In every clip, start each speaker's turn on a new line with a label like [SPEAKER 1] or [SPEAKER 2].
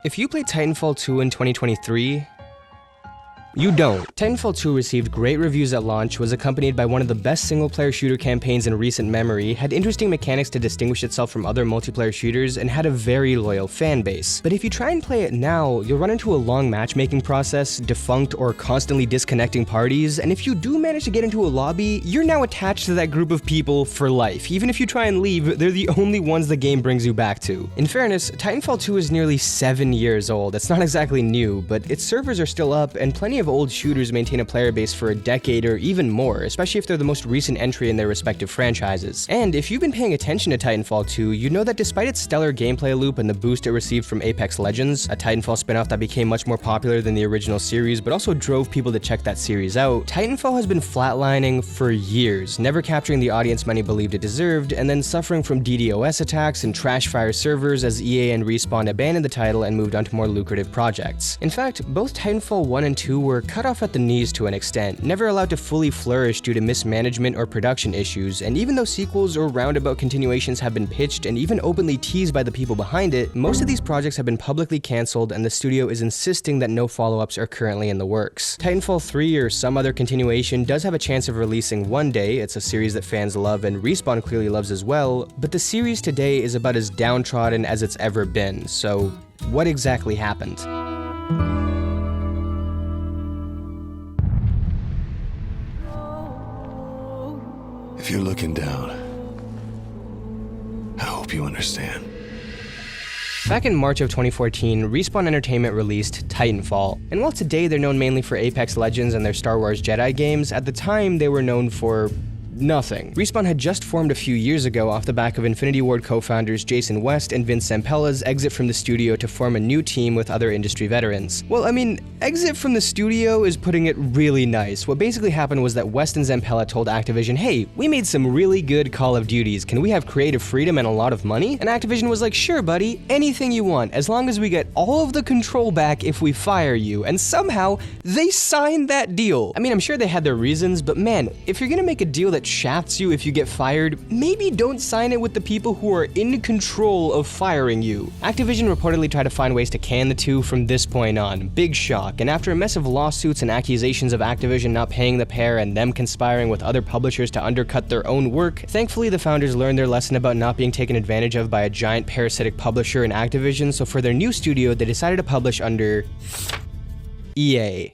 [SPEAKER 1] If you played Titanfall 2 in 2023, you don't. Titanfall 2 received great reviews at launch, was accompanied by one of the best single-player shooter campaigns in recent memory, had interesting mechanics to distinguish itself from other multiplayer shooters, and had a very loyal fan base. But if you try and play it now, you'll run into a long matchmaking process, defunct or constantly disconnecting parties, and if you do manage to get into a lobby, you're now attached to that group of people for life. Even if you try and leave, they're the only ones the game brings you back to. In fairness, Titanfall 2 is nearly 7 years old. It's not exactly new, but its servers are still up, and plenty of old shooters maintain a player base for a decade or even more, especially if they're the most recent entry in their respective franchises. And if you've been paying attention to Titanfall 2, you know that despite its stellar gameplay loop and the boost it received from Apex Legends, a Titanfall spin-off that became much more popular than the original series but also drove people to check that series out, Titanfall has been flatlining for years, never capturing the audience many believed it deserved, and then suffering from DDoS attacks and trash fire servers as EA and Respawn abandoned the title and moved on to more lucrative projects. In fact, both Titanfall 1 and 2 were cut off at the knees to an extent, never allowed to fully flourish due to mismanagement or production issues, and even though sequels or roundabout continuations have been pitched and even openly teased by the people behind it, most of these projects have been publicly cancelled and the studio is insisting that no follow-ups are currently in the works. Titanfall 3 or some other continuation does have a chance of releasing one day. It's a series that fans love and Respawn clearly loves as well, but the series today is about as downtrodden as it's ever been, so what exactly happened?
[SPEAKER 2] If you're looking down, I hope you understand.
[SPEAKER 1] Back in March of 2014, Respawn Entertainment released Titanfall, and while today they're known mainly for Apex Legends and their Star Wars Jedi games, at the time they were known for nothing. Respawn had just formed a few years ago off the back of Infinity Ward co-founders Jason West and Vince Zampella's exit from the studio to form a new team with other industry veterans. Well, I mean, exit from the studio is putting it really nice. What basically happened was that West and Zampella told Activision, hey, we made some really good Call of Duties, can we have creative freedom and a lot of money? And Activision was like, sure buddy, anything you want, as long as we get all of the control back if we fire you. And somehow, they signed that deal. I mean, I'm sure they had their reasons, but man, if you're gonna make a deal that shafts you if you get fired, maybe don't sign it with the people who are in control of firing you. Activision reportedly tried to find ways to can the two from this point on. Big shock, and after a mess of lawsuits and accusations of Activision not paying the pair and them conspiring with other publishers to undercut their own work, thankfully the founders learned their lesson about not being taken advantage of by a giant parasitic publisher in Activision, so for their new studio they decided to publish under EA.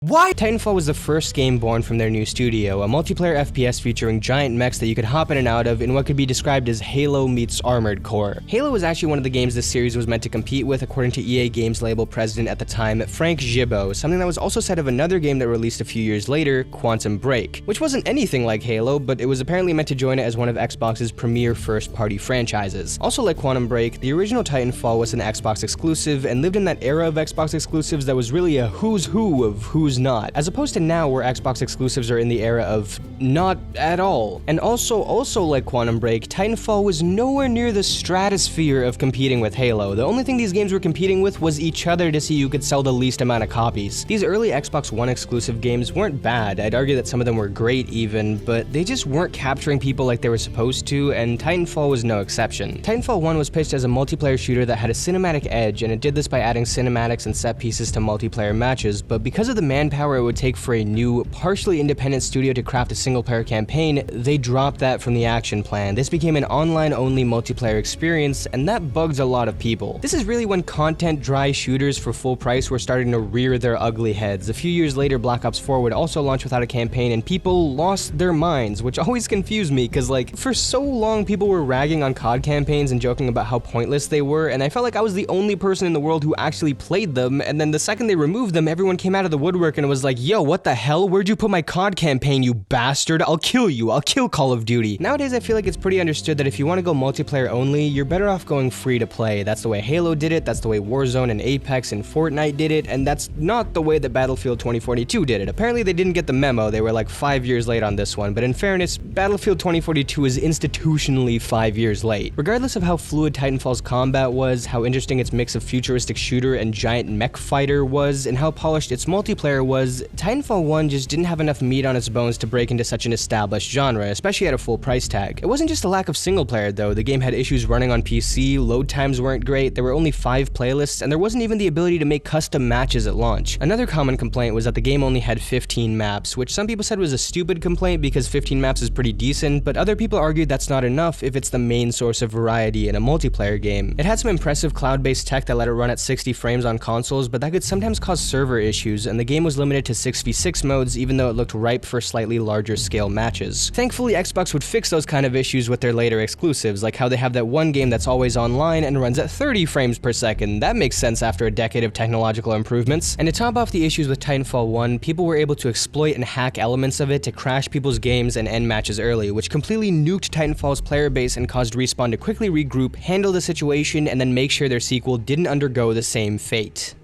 [SPEAKER 1] Why? Titanfall was the first game born from their new studio, a multiplayer FPS featuring giant mechs that you could hop in and out of in what could be described as Halo meets Armored Core. Halo was actually one of the games this series was meant to compete with, according to EA Games label president at the time, Frank Gibeau, something that was also said of another game that released a few years later, Quantum Break, which wasn't anything like Halo, but it was apparently meant to join it as one of Xbox's premier first-party franchises. Also like Quantum Break, the original Titanfall was an Xbox exclusive and lived in that era of Xbox exclusives that was really a who's who of who's not, as opposed to now where Xbox exclusives are in the era of not at all. And also like Quantum Break, Titanfall was nowhere near the stratosphere of competing with Halo. The only thing these games were competing with was each other to see who could sell the least amount of copies. These early Xbox One exclusive games weren't bad, I'd argue that some of them were great even, but they just weren't capturing people like they were supposed to, and Titanfall was no exception. Titanfall 1 was pitched as a multiplayer shooter that had a cinematic edge, and it did this by adding cinematics and set pieces to multiplayer matches, but because of the manpower it would take for a new, partially independent studio to craft a single-player campaign, they dropped that from the action plan. This became an online-only multiplayer experience, and that bugged a lot of people. This is really when content-dry shooters for full price were starting to rear their ugly heads. A few years later, Black Ops 4 would also launch without a campaign, and people lost their minds, which always confused me, because like, for so long people were ragging on COD campaigns and joking about how pointless they were, and I felt like I was the only person in the world who actually played them, and then the second they removed them, everyone came out of the woodwork and was like, yo, what the hell? Where'd you put my COD campaign, you bastard? I'll kill you. I'll kill Call of Duty. Nowadays, I feel like it's pretty understood that if you want to go multiplayer only, you're better off going free to play. That's the way Halo did it, that's the way Warzone and Apex and Fortnite did it, and that's not the way that Battlefield 2042 did it. Apparently, they didn't get the memo. They were like 5 years late on this one, but in fairness, Battlefield 2042 is institutionally 5 years late. Regardless of how fluid Titanfall's combat was, how interesting its mix of futuristic shooter and giant mech fighter was, and how polished its multiplayer multiplayer was Titanfall 1 just didn't have enough meat on its bones to break into such an established genre, especially at a full price tag. It wasn't just a lack of single player though, the game had issues running on PC, load times weren't great, there were only 5 playlists, and there wasn't even the ability to make custom matches at launch. Another common complaint was that the game only had 15 maps, which some people said was a stupid complaint because 15 maps is pretty decent, but other people argued that's not enough if it's the main source of variety in a multiplayer game. It had some impressive cloud-based tech that let it run at 60 frames on consoles, but that could sometimes cause server issues, and the game was limited to 6v6 modes even though it looked ripe for slightly larger scale matches. Thankfully, Xbox would fix those kind of issues with their later exclusives, like how they have that one game that's always online and runs at 30 frames per second. That makes sense after a decade of technological improvements. And to top off the issues with Titanfall 1, people were able to exploit and hack elements of it to crash people's games and end matches early, which completely nuked Titanfall's player base and caused Respawn to quickly regroup, handle the situation, and then make sure their sequel didn't undergo the same fate.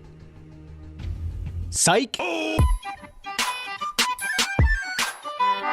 [SPEAKER 1] Psych!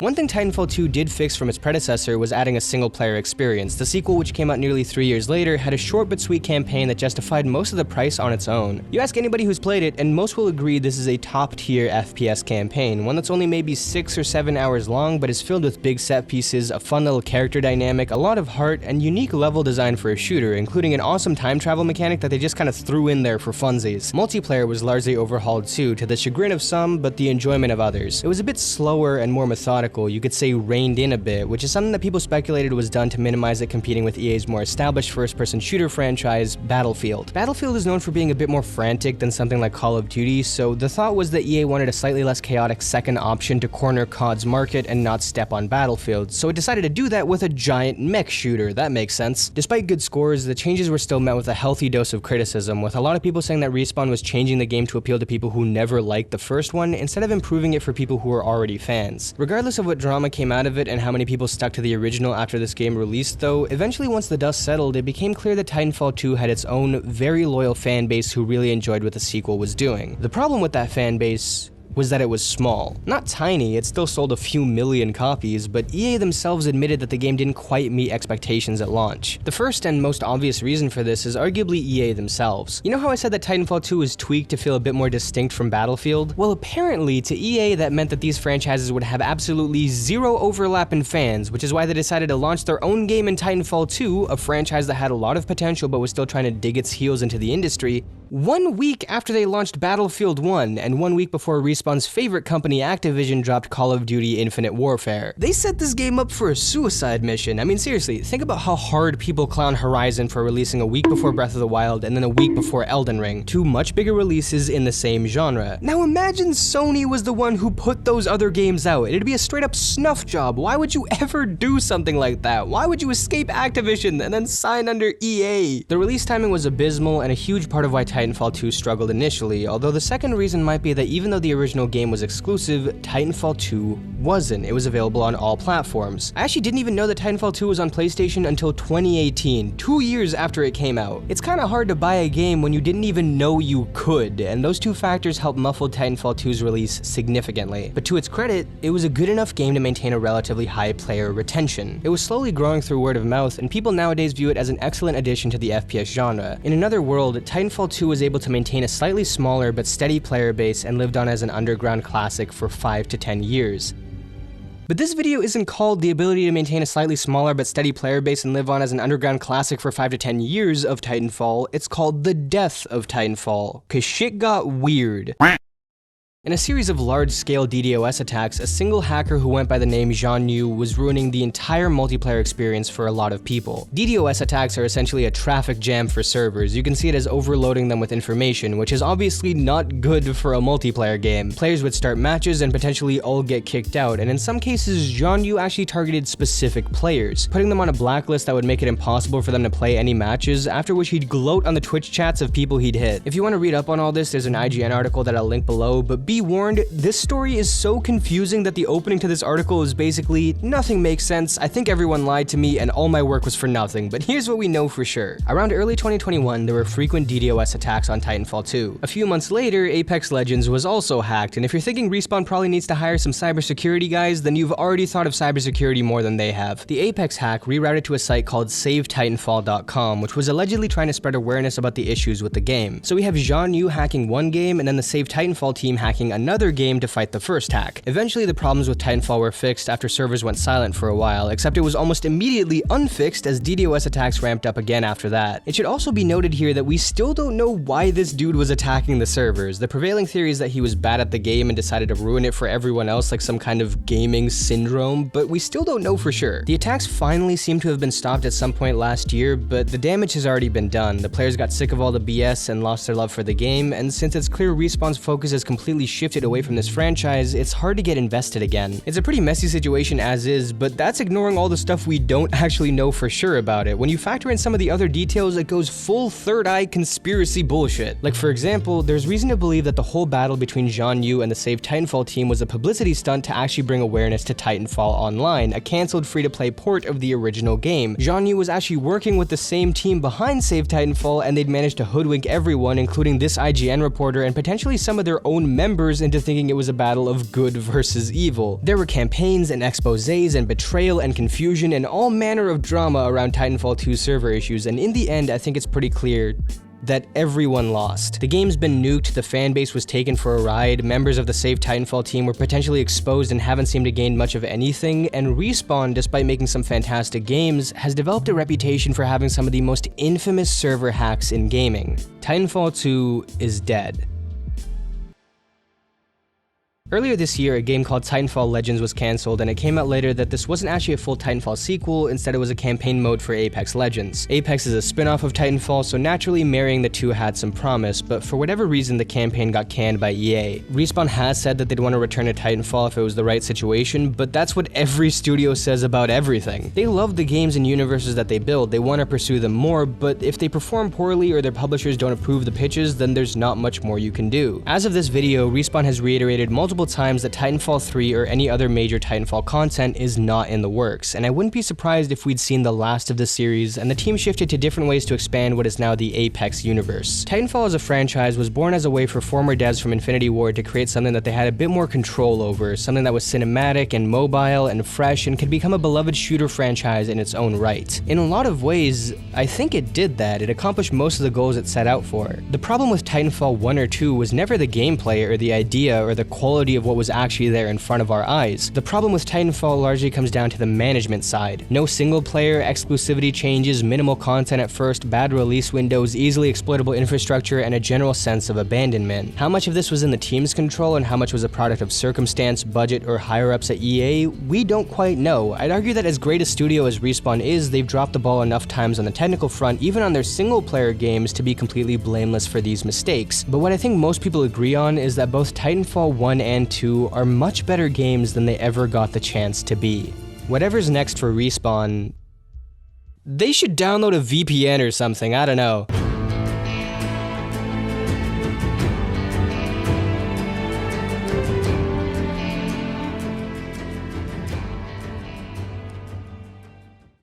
[SPEAKER 1] One thing Titanfall 2 did fix from its predecessor was adding a single-player experience. The sequel, which came out nearly 3 years later, had a short but sweet campaign that justified most of the price on its own. You ask anybody who's played it, and most will agree this is a top-tier FPS campaign, one that's only maybe 6 or 7 hours long, but is filled with big set pieces, a fun little character dynamic, a lot of heart, and unique level design for a shooter, including an awesome time travel mechanic that they just kind of threw in there for funsies. Multiplayer was largely overhauled too, to the chagrin of some, but the enjoyment of others. It was a bit slower and more methodical, you could say reined in a bit, which is something that people speculated was done to minimize it competing with EA's more established first-person shooter franchise, Battlefield. Battlefield is known for being a bit more frantic than something like Call of Duty, so the thought was that EA wanted a slightly less chaotic second option to corner COD's market and not step on Battlefield, so it decided to do that with a giant mech shooter. That makes sense. Despite good scores, the changes were still met with a healthy dose of criticism, with a lot of people saying that Respawn was changing the game to appeal to people who never liked the first one, instead of improving it for people who were already fans. Regardless of what drama came out of it and how many people stuck to the original after this game released though, eventually once the dust settled, it became clear that Titanfall 2 had its own very loyal fan base who really enjoyed what the sequel was doing. The problem with that fan base was that it was small. Not tiny, it still sold a few million copies, but EA themselves admitted that the game didn't quite meet expectations at launch. The first and most obvious reason for this is arguably EA themselves. You know how I said that Titanfall 2 was tweaked to feel a bit more distinct from Battlefield? Well, apparently to EA that meant that these franchises would have absolutely zero overlap in fans, which is why they decided to launch their own game in Titanfall 2, a franchise that had a lot of potential but was still trying to dig its heels into the industry, 1 week after they launched Battlefield 1, and 1 week before Respawn's favorite company Activision dropped Call of Duty Infinite Warfare. They set this game up for a suicide mission. I mean seriously, think about how hard people clown Horizon for releasing a week before Breath of the Wild and then a week before Elden Ring, 2 much bigger releases in the same genre. Now imagine Sony was the one who put those other games out. It'd be a straight up snuff job. Why would you ever do something like that? Why would you escape Activision and then sign under EA? The release timing was abysmal and a huge part of why Titanfall 2 struggled initially, although the second reason might be that even though the original game was exclusive, Titanfall 2 wasn't. It was available on all platforms. I actually didn't even know that Titanfall 2 was on PlayStation until 2018, 2 years after it came out. It's kinda hard to buy a game when you didn't even know you could, and those two factors helped muffle Titanfall 2's release significantly. But to its credit, it was a good enough game to maintain a relatively high player retention. It was slowly growing through word of mouth, and people nowadays view it as an excellent addition to the FPS genre. In another world, Titanfall 2 was able to maintain a slightly smaller but steady player base and lived on as an underground classic for 5 to 10 years. But this video isn't called the ability to maintain a slightly smaller but steady player base and live on as an underground classic for 5 to 10 years of Titanfall, it's called the death of Titanfall, cause shit got weird. In a series of large-scale DDoS attacks, a single hacker who went by the name Jean Yu was ruining the entire multiplayer experience for a lot of people. DDoS attacks are essentially a traffic jam for servers. You can see it as overloading them with information, which is obviously not good for a multiplayer game. Players would start matches and potentially all get kicked out, and in some cases, Jean Yu actually targeted specific players, putting them on a blacklist that would make it impossible for them to play any matches, after which he'd gloat on the Twitch chats of people he'd hit. If you want to read up on all this, there's an IGN article that I'll link below, but be warned, this story is so confusing that the opening to this article is basically, nothing makes sense, I think everyone lied to me and all my work was for nothing, but here's what we know for sure. Around early 2021, there were frequent DDoS attacks on Titanfall 2. A few months later, Apex Legends was also hacked, and if you're thinking Respawn probably needs to hire some cybersecurity guys, then you've already thought of cybersecurity more than they have. The Apex hack rerouted to a site called SaveTitanfall.com, which was allegedly trying to spread awareness about the issues with the game. So we have Jean Yu hacking one game, and then the Save Titanfall team hacking hacking another game to fight the first hack. Eventually, the problems with Titanfall were fixed after servers went silent for a while, except it was almost immediately unfixed as DDoS attacks ramped up again after that. It should also be noted here that we still don't know why this dude was attacking the servers. The prevailing theory is that he was bad at the game and decided to ruin it for everyone else like some kind of gaming syndrome, but we still don't know for sure. The attacks finally seem to have been stopped at some point last year, but the damage has already been done. The players got sick of all the BS and lost their love for the game, and since it's clear Respawn's focus has completely shifted away from this franchise, it's hard to get invested again. It's a pretty messy situation as is, but that's ignoring all the stuff we don't actually know for sure about it. When you factor in some of the other details, it goes full third eye conspiracy bullshit. Like for example, there's reason to believe that the whole battle between Jean Yu and the Save Titanfall team was a publicity stunt to actually bring awareness to Titanfall Online, a cancelled free-to-play port of the original game. Jean Yu was actually working with the same team behind Save Titanfall, and they'd managed to hoodwink everyone, including this IGN reporter and potentially some of their own members, into thinking it was a battle of good versus evil. There were campaigns and exposés and betrayal and confusion and all manner of drama around Titanfall 2 server issues, and in the end, I think it's pretty clear that everyone lost. The game's been nuked, the fanbase was taken for a ride, members of the Save Titanfall team were potentially exposed and haven't seemed to gain much of anything, and Respawn, despite making some fantastic games, has developed a reputation for having some of the most infamous server hacks in gaming. Titanfall 2 is dead. Earlier this year, a game called Titanfall Legends was cancelled, and it came out later that this wasn't actually a full Titanfall sequel, instead it was a campaign mode for Apex Legends. Apex is a spin-off of Titanfall, so naturally marrying the two had some promise, but for whatever reason the campaign got canned by EA. Respawn has said that they'd want to return to Titanfall if it was the right situation, but that's what every studio says about everything. They love the games and universes that they build, they want to pursue them more, but if they perform poorly or their publishers don't approve the pitches, then there's not much more you can do. As of this video, Respawn has reiterated multiple times that Titanfall 3 or any other major Titanfall content is not in the works, and I wouldn't be surprised if we'd seen the last of the series and the team shifted to different ways to expand what is now the Apex universe. Titanfall as a franchise was born as a way for former devs from Infinity Ward to create something that they had a bit more control over, something that was cinematic and mobile and fresh and could become a beloved shooter franchise in its own right. In a lot of ways, I think it did that. It accomplished most of the goals it set out for. The problem with Titanfall 1 or 2 was never the gameplay or the idea or the quality of what was actually there in front of our eyes. The problem with Titanfall largely comes down to the management side. No single player, exclusivity changes, minimal content at first, bad release windows, easily exploitable infrastructure, and a general sense of abandonment. How much of this was in the team's control and how much was a product of circumstance, budget, or higher-ups at EA, we don't quite know. I'd argue that as great a studio as Respawn is, they've dropped the ball enough times on the technical front, even on their single-player games, to be completely blameless for these mistakes. But what I think most people agree on is that both Titanfall 1 and 2 are much better games than they ever got the chance to be. Whatever's next for Respawn, they should download a VPN or something, I don't know.